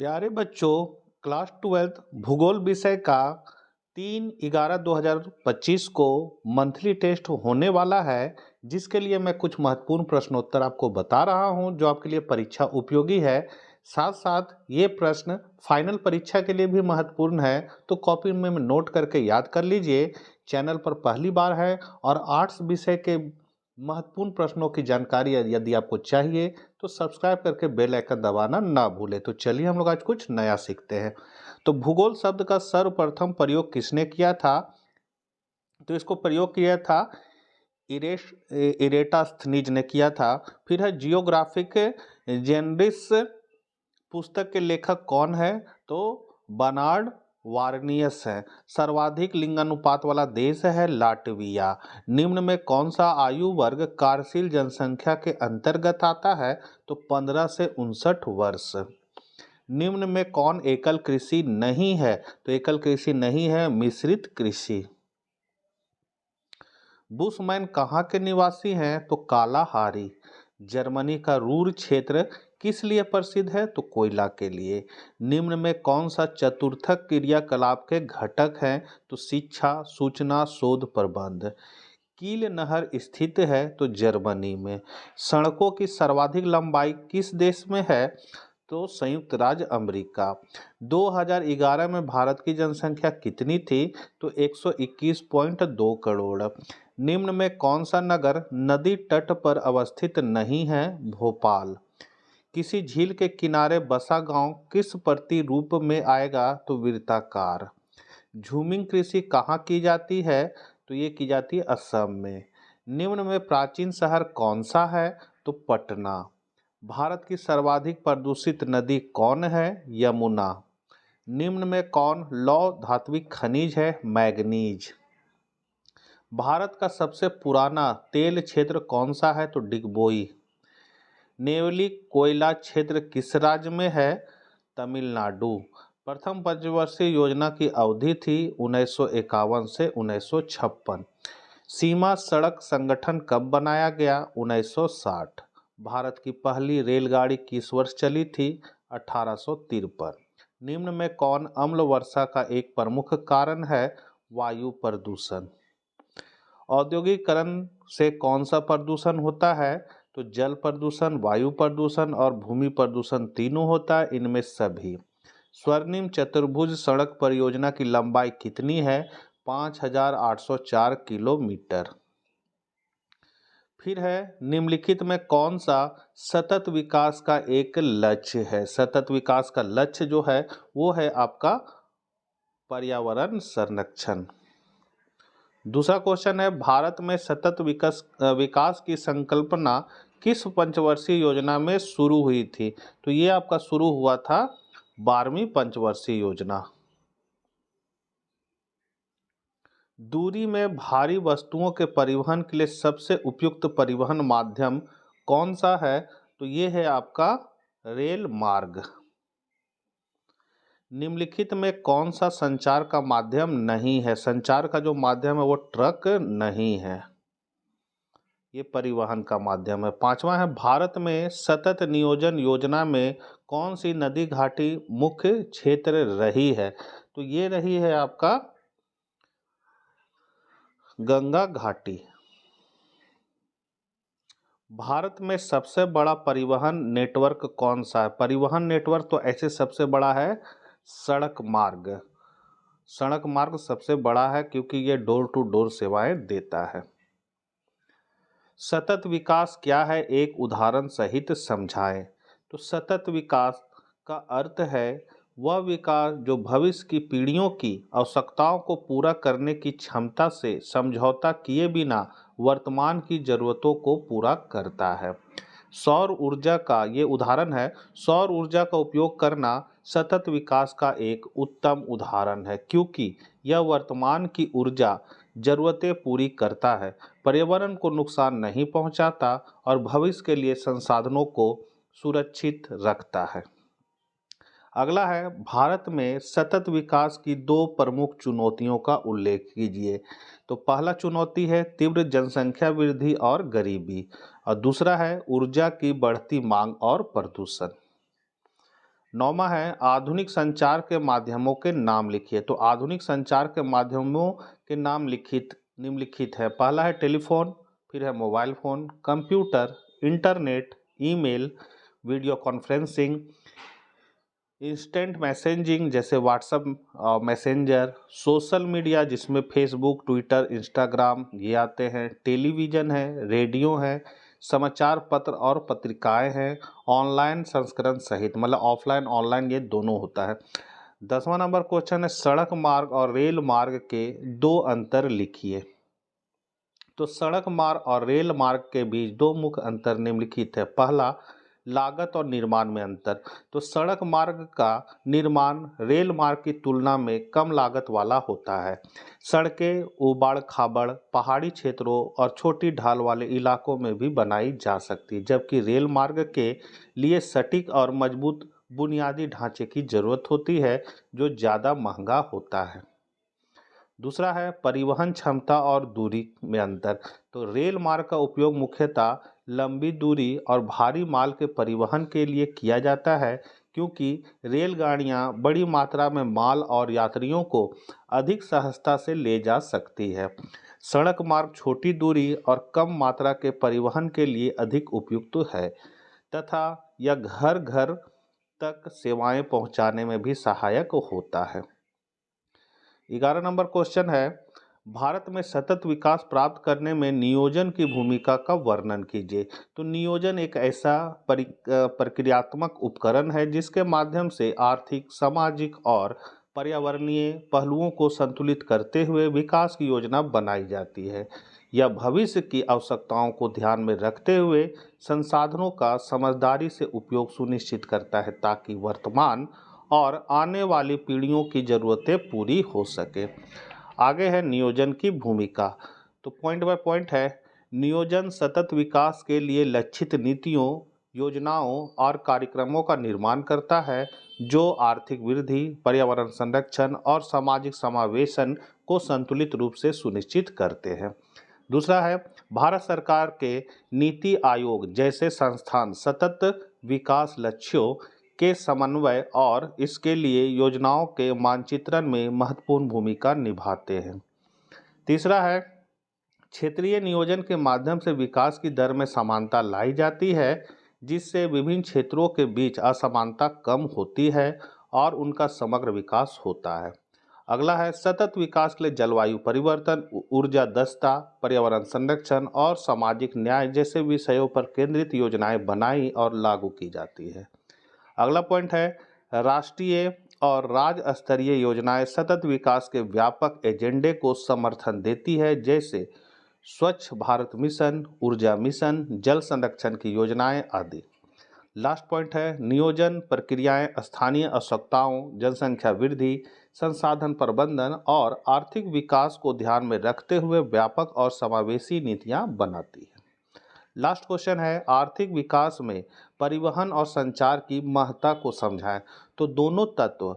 प्यारे बच्चों, क्लास 12 भूगोल विषय का 3/11/2025 को मंथली टेस्ट होने वाला है, जिसके लिए मैं कुछ महत्वपूर्ण प्रश्नोत्तर आपको बता रहा हूं जो आपके लिए परीक्षा उपयोगी है। साथ साथ ये प्रश्न फाइनल परीक्षा के लिए भी महत्वपूर्ण है, तो कॉपी में नोट करके याद कर लीजिए। चैनल पर पहली बार है और आर्ट्स विषय के महत्वपूर्ण प्रश्नों की जानकारी यदि आपको चाहिए तो सब्सक्राइब करके बेल आइकन दबाना ना भूलें। तो चलिए हम लोग आज कुछ नया सीखते हैं। तो भूगोल शब्द का सर्वप्रथम प्रयोग किसने किया था? तो इसको प्रयोग किया था इरेटास्थनीज ने किया था। फिर है जियोग्राफिक जेनरिस पुस्तक के लेखक कौन है? तो बर्नार्ड वार्नियस है। सर्वाधिक लिंगानुपात वाला देश है लाटविया। निम्न में कौन सा आयु वर्ग कार्यशील जनसंख्या के अंतर्गत आता है? तो 15 से 59 वर्ष। निम्न में कौन एकल कृषि नहीं है? तो एकल कृषि नहीं है मिश्रित कृषि। बुशमैन कहाँ के निवासी हैं? तो कालाहारी। जर्मनी का रूर क्षेत्र किस लिए प्रसिद्ध है? तो कोयला के लिए। निम्न में कौन सा चतुर्थक क्रियाकलाप के घटक हैं? तो शिक्षा, सूचना, शोध, प्रबंध। कील नहर स्थित है? तो जर्मनी में। सड़कों की सर्वाधिक लंबाई किस देश में है? तो संयुक्त राज्य अमेरिका। 2011 में भारत की जनसंख्या कितनी थी? तो 121.2 करोड़। निम्न में कौन सा नगर नदी तट पर अवस्थित नहीं है? भोपाल। किसी झील के किनारे बसा गांव किस प्रतिरूप में आएगा? तो वृत्ताकार। झूमिंग कृषि कहाँ की जाती है? तो ये की जाती है असम में। निम्न में प्राचीन शहर कौन सा है? तो पटना। भारत की सर्वाधिक प्रदूषित नदी कौन है? यमुना। निम्न में कौन लौह धात्विक खनिज है? मैग्नीज। भारत का सबसे पुराना तेल क्षेत्र कौन सा है? तो डिगबोई। नेवली कोयला क्षेत्र किस राज्य में है? तमिलनाडु। प्रथम पंचवर्षीय योजना की अवधि थी 1951 से 1956। सीमा सड़क संगठन कब बनाया गया? 1960। भारत की पहली रेलगाड़ी किस वर्ष चली थी? 1853। निम्न में कौन अम्ल वर्षा का एक प्रमुख कारण है? वायु प्रदूषण। औद्योगिकरण से कौन सा प्रदूषण होता है? तो जल प्रदूषण, वायु प्रदूषण और भूमि प्रदूषण तीनों होता है इनमें सभी। स्वर्णिम चतुर्भुज सड़क परियोजना की लंबाई कितनी है? 5804 किलोमीटर। फिर है निम्नलिखित में कौन सा सतत विकास का एक लक्ष्य है? सतत विकास का लक्ष्य जो है वो है आपका पर्यावरण संरक्षण। दूसरा क्वेश्चन है भारत में सतत विकास की संकल्पना किस पंचवर्षीय योजना में शुरू हुई थी? तो ये आपका शुरू हुआ था 12वीं पंचवर्षीय योजना। दूरी में भारी वस्तुओं के परिवहन के लिए सबसे उपयुक्त परिवहन माध्यम कौन सा है? तो ये है आपका रेल मार्ग। निम्नलिखित में कौन सा संचार का माध्यम नहीं है? संचार का जो माध्यम है वो ट्रक नहीं है, ये परिवहन का माध्यम है। पांचवा है भारत में सतत नियोजन योजना में कौन सी नदी घाटी मुख्य क्षेत्र रही है? तो ये रही है आपका गंगा घाटी। भारत में सबसे बड़ा परिवहन नेटवर्क कौन सा है? परिवहन नेटवर्क तो ऐसे सबसे बड़ा है सड़क मार्ग। सड़क मार्ग सबसे बड़ा है क्योंकि ये डोर टू डोर सेवाएं देता है। सतत विकास क्या है? एक उदाहरण सहित समझाएं। तो सतत विकास का अर्थ है वह विकास जो भविष्य की पीढ़ियों की आवश्यकताओं को पूरा करने की क्षमता से समझौता किए बिना वर्तमान की जरूरतों को पूरा करता है। सौर ऊर्जा का ये उदाहरण है। सौर ऊर्जा का उपयोग करना सतत विकास का एक उत्तम उदाहरण है क्योंकि यह वर्तमान की ऊर्जा जरूरतें पूरी करता है, पर्यावरण को नुकसान नहीं पहुंचाता और भविष्य के लिए संसाधनों को सुरक्षित रखता है। अगला है भारत में सतत विकास की दो प्रमुख चुनौतियों का उल्लेख कीजिए। तो पहला चुनौती है तीव्र जनसंख्या वृद्धि और गरीबी और दूसरा है ऊर्जा की बढ़ती मांग और प्रदूषण। 9वां है आधुनिक संचार के माध्यमों के नाम लिखिए। तो आधुनिक संचार के माध्यमों के नाम निम्नलिखित है। पहला है टेलीफोन, फिर है mobile phone, computer, internet, email, video conferencing, instant messaging जैसे व्हाट्सएप, मैसेंजर, सोशल मीडिया जिसमें फेसबुक, ट्विटर, इंस्टाग्राम ये आते हैं, टेलीविज़न है, रेडियो है, समाचार पत्र और पत्रिकाएं हैं, ऑनलाइन संस्करण सहित, मतलब ऑफलाइन ऑनलाइन ये दोनों होता है। 10वां नंबर क्वेश्चन है सड़क मार्ग और रेल मार्ग के दो अंतर लिखिए। तो सड़क मार्ग और रेल मार्ग के बीच दो मुख्य अंतर निम्नलिखित है। पहला, लागत और निर्माण में अंतर। तो सड़क मार्ग का निर्माण रेल मार्ग की तुलना में कम लागत वाला होता है। सड़कें उबाड़ खाबड़ पहाड़ी क्षेत्रों और छोटी ढाल वाले इलाकों में भी बनाई जा सकती है, जबकि रेल मार्ग के लिए सटीक और मजबूत बुनियादी ढांचे की जरूरत होती है, जो ज़्यादा महंगा होता है। दूसरा है परिवहन क्षमता और दूरी में अंतर। तो रेल मार्ग का उपयोग मुख्यतः लंबी दूरी और भारी माल के परिवहन के लिए किया जाता है, क्योंकि रेलगाड़ियां बड़ी मात्रा में माल और यात्रियों को अधिक सहजता से ले जा सकती है। सड़क मार्ग छोटी दूरी और कम मात्रा के परिवहन के लिए अधिक उपयुक्त है तथा यह घर घर तक सेवाएं पहुंचाने में भी सहायक होता है। 11 नंबर क्वेश्चन है भारत में सतत विकास प्राप्त करने में नियोजन की भूमिका का वर्णन कीजिए। तो नियोजन एक ऐसा प्रक्रियात्मक उपकरण है जिसके माध्यम से आर्थिक, सामाजिक और पर्यावरणीय पहलुओं को संतुलित करते हुए विकास की योजना बनाई जाती है। यह भविष्य की आवश्यकताओं को ध्यान में रखते हुए संसाधनों का समझदारी से उपयोग सुनिश्चित करता है, ताकि वर्तमान और आने वाली पीढ़ियों की ज़रूरतें पूरी हो सके। आगे है नियोजन की भूमिका। तो पॉइंट बाय पॉइंट है। नियोजन सतत विकास के लिए लक्षित नीतियों, योजनाओं और कार्यक्रमों का निर्माण करता है, जो आर्थिक वृद्धि, पर्यावरण संरक्षण और सामाजिक समावेशन को संतुलित रूप से सुनिश्चित करते हैं। दूसरा है भारत सरकार के नीति आयोग जैसे संस्थान सतत विकास लक्ष्यों के समन्वय और इसके लिए योजनाओं के मानचित्रण में महत्वपूर्ण भूमिका निभाते हैं। तीसरा है क्षेत्रीय नियोजन के माध्यम से विकास की दर में समानता लाई जाती है, जिससे विभिन्न क्षेत्रों के बीच असमानता कम होती है और उनका समग्र विकास होता है। अगला है सतत विकास के लिए जलवायु परिवर्तन, ऊर्जा दक्षता, पर्यावरण संरक्षण और सामाजिक न्याय जैसे विषयों पर केंद्रित योजनाएं बनाई और लागू की जाती है। अगला पॉइंट है राष्ट्रीय और राज्य स्तरीय योजनाएं सतत विकास के व्यापक एजेंडे को समर्थन देती है, जैसे स्वच्छ भारत मिशन, ऊर्जा मिशन, जल संरक्षण की योजनाएं आदि। लास्ट पॉइंट है नियोजन प्रक्रियाएं स्थानीय आवश्यकताओं, जनसंख्या वृद्धि, संसाधन प्रबंधन और आर्थिक विकास को ध्यान में रखते हुए व्यापक और समावेशी नीतियां बनाती है। लास्ट क्वेश्चन है आर्थिक विकास में परिवहन और संचार की महत्ता को समझाएं। तो दोनों तत्व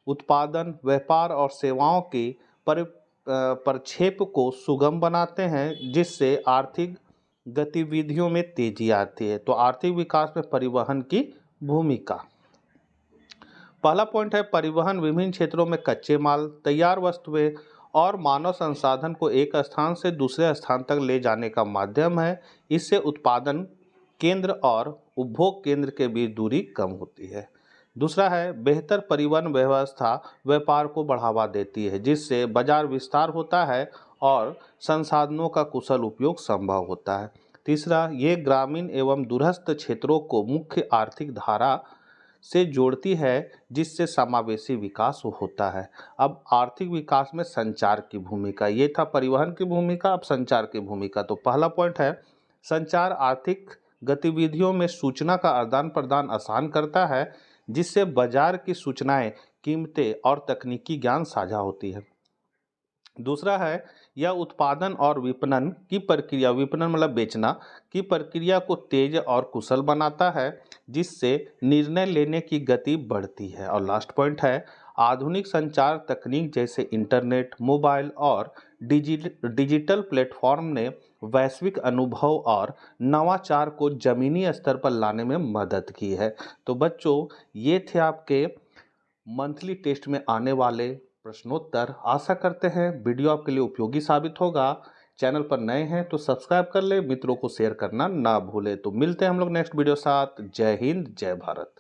उत्पादन, व्यापार और सेवाओं की प्रक्षेप को सुगम बनाते हैं, जिससे आर्थिक गतिविधियों में तेजी आती है। तो आर्थिक विकास में परिवहन की भूमिका। पहला पॉइंट है परिवहन विभिन्न क्षेत्रों में कच्चे माल, तैयार वस्तुएं और मानव संसाधन को एक स्थान से दूसरे स्थान तक ले जाने का माध्यम है। इससे उत्पादन केंद्र और उपभोग केंद्र के बीच दूरी कम होती है। दूसरा है बेहतर परिवहन व्यवस्था व्यापार को बढ़ावा देती है, जिससे बाजार विस्तार होता है और संसाधनों का कुशल उपयोग संभव होता है। तीसरा, ये ग्रामीण एवं दूरस्थ क्षेत्रों को मुख्य आर्थिक धारा से जोड़ती है, जिससे समावेशी विकास होता है। अब आर्थिक विकास में संचार की भूमिका, ये था परिवहन की भूमिका, अब संचार की भूमिका। तो पहला पॉइंट है संचार आर्थिक गतिविधियों में सूचना का आदान प्रदान आसान करता है, जिससे बाजार की सूचनाएं, कीमतें और तकनीकी ज्ञान साझा होती है। दूसरा है यह उत्पादन और विपणन की प्रक्रिया, विपणन मतलब बेचना की प्रक्रिया को तेज और कुशल बनाता है, जिससे निर्णय लेने की गति बढ़ती है। और लास्ट पॉइंट है आधुनिक संचार तकनीक जैसे इंटरनेट, मोबाइल और डिजिटल प्लेटफॉर्म ने वैश्विक अनुभव और नवाचार को जमीनी स्तर पर लाने में मदद की है। तो बच्चों, ये थे आपके मंथली टेस्ट में आने वाले प्रश्नोत्तर। आशा करते हैं वीडियो आपके लिए उपयोगी साबित होगा। चैनल पर नए हैं तो सब्सक्राइब कर ले, मित्रों को शेयर करना ना भूले। तो मिलते हैं हम लोग नेक्स्ट वीडियो साथ। जय हिंद, जय भारत।